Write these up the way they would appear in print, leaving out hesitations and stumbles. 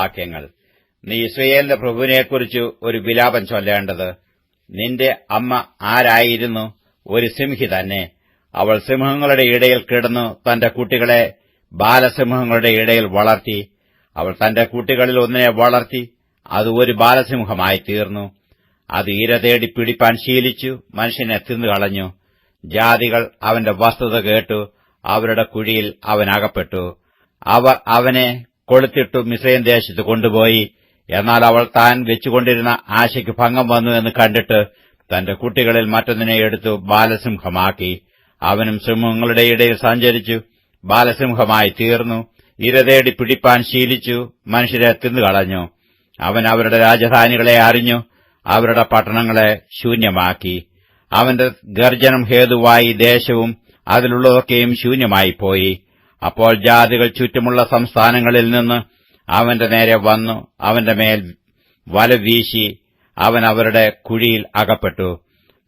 വാക്യങ്ങൾ. നീ ഇസ്രായേലിന്റെ പ്രഭുവിനെക്കുറിച്ച് ഒരു വിലാപം ചൊല്ലേണ്ടത്. നിന്റെ അമ്മ ആരായിരുന്നു? ഒരു സിംഹി തന്നെ. അവൾ സിംഹങ്ങളുടെ ഇടയിൽ കിടന്നു തന്റെ കുട്ടികളെ ബാലസിംഹങ്ങളുടെ ഇടയിൽ വളർത്തി. അവൾ തന്റെ കുട്ടികളിൽ ഒന്നിനെ വളർത്തി, അത് ഒരു ബാലസിംഹമായി തീർന്നു. അത് ഇര തേടി പിടിപ്പാൻ ശീലിച്ചു മനുഷ്യനെ തിന്നുകളഞ്ഞു. ജാതികൾ അവന്റെ വസ്തുത കേട്ടു, അവരുടെ കുഴിയിൽ അവൻ അകപ്പെട്ടു. അവർ അവനെ കൊളുത്തിട്ടു മിസ്രയീം ദേശത്ത് കൊണ്ടുപോയി. എന്നാൽ അവൾ താൻ വെച്ചുകൊണ്ടിരുന്ന ആശയ്ക്ക് ഭംഗം വന്നു എന്ന് കണ്ടിട്ട് തന്റെ കുട്ടികളിൽ മറ്റൊന്നിനെ എടുത്തു ബാലസിംഹമാക്കി. അവനും സിംഹങ്ങളുടെ ഇടയിൽ സഞ്ചരിച്ചു ബാലസിംഹമായി തീർന്നു. ഇര തേടി പിടിപ്പാൻ ശീലിച്ചു മനുഷ്യരെ തിന്നുകളഞ്ഞു. അവൻ അവരുടെ രാജധാനികളെ അറിഞ്ഞു, അവരുടെ പട്ടണങ്ങളെ ശൂന്യമാക്കി. അവന്റെ ഗർജനം ഹേതുവായി ദേശവും അതിലുള്ളതൊക്കെയും ശൂന്യമായിപ്പോയി. അപ്പോൾ ജാതികൾ ചുറ്റുമുള്ള സംസ്ഥാനങ്ങളിൽ നിന്ന് അവന്റെ നേരെ വന്നു അവന്റെ മേൽ വല വീശി അവൻ അവരുടെ കുഴിയിൽ അകപ്പെട്ടു.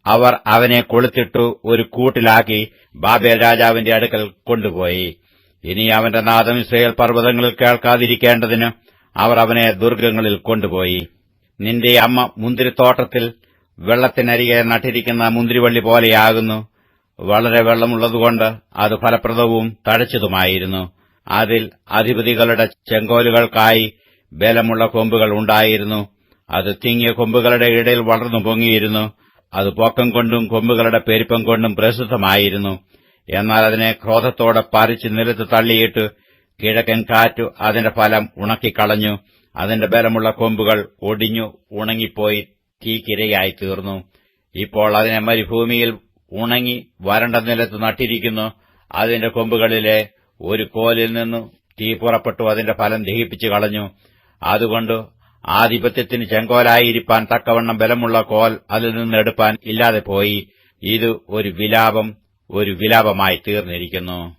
അവർ അവനെ കൊളുത്തിട്ടു ഒരു കൂട്ടിലാക്കി ബാബേൽ രാജാവിന്റെ അടുക്കൽ കൊണ്ടുപോയി. ഇനി അവന്റെ നാദം ഇസ്രായേൽ പർവ്വതങ്ങളിൽ കേൾക്കാതിരിക്കേണ്ടതിന് അവർ അവനെ ദുർഗങ്ങളിൽ കൊണ്ടുപോയി. നിന്റെ അമ്മ മുന്തിരിത്തോട്ടത്തിൽ വെള്ളത്തിനരികെ നട്ടിരിക്കുന്ന മുന്തിരിവള്ളി പോലെയാകുന്നു. വളരെ വെള്ളമുള്ളതുകൊണ്ട് അത് ഫലപ്രദവും തഴച്ചതുമായിരുന്നു. അതിൽ അധിപതികളുടെ ചെങ്കോലുകൾക്കായി ബലമുള്ള കൊമ്പുകൾ ഉണ്ടായിരുന്നു. അത് തിങ്ങിയ കൊമ്പുകളുടെ ഇടയിൽ വളർന്നു പൊങ്ങിയിരുന്നു. അത് പൊക്കം കൊണ്ടും കൊമ്പുകളുടെ പെരുപ്പം കൊണ്ടും പ്രസിദ്ധമായിരുന്നു. എന്നാൽ അതിനെ ക്രോധത്തോടെ പറിച്ച് നിലത്ത് തള്ളിയിട്ട് കിഴക്കൻ കാറ്റു അതിന്റെ ഫലം ഉണക്കിക്കളഞ്ഞു. അതിന്റെ ബലമുള്ള കൊമ്പുകൾ ഒടിഞ്ഞു ഉണങ്ങിപ്പോയി തീക്കിരയായി തീർന്നു. ഇപ്പോൾ അതിനെ മരുഭൂമിയിൽ ഉണങ്ങി വരണ്ട നിലത്ത് നട്ടിരിക്കുന്നു. അതിന്റെ കൊമ്പുകളിലെ ഒരു കോലിൽ നിന്നു തീ പുറപ്പെട്ടു അതിന്റെ ഫലം ദഹിപ്പിച്ചു കളഞ്ഞു. അതുകൊണ്ട് ആധിപത്യത്തിന് ചെങ്കോലായിരിക്കാൻ തക്കവണ്ണം ബലമുള്ള കോൽ അതിൽ നിന്ന് എടുപ്പാൻ ഇല്ലാതെ പോയി. ഇത് ഒരു വിലാപമായി തീർന്നിരിക്കുന്നു.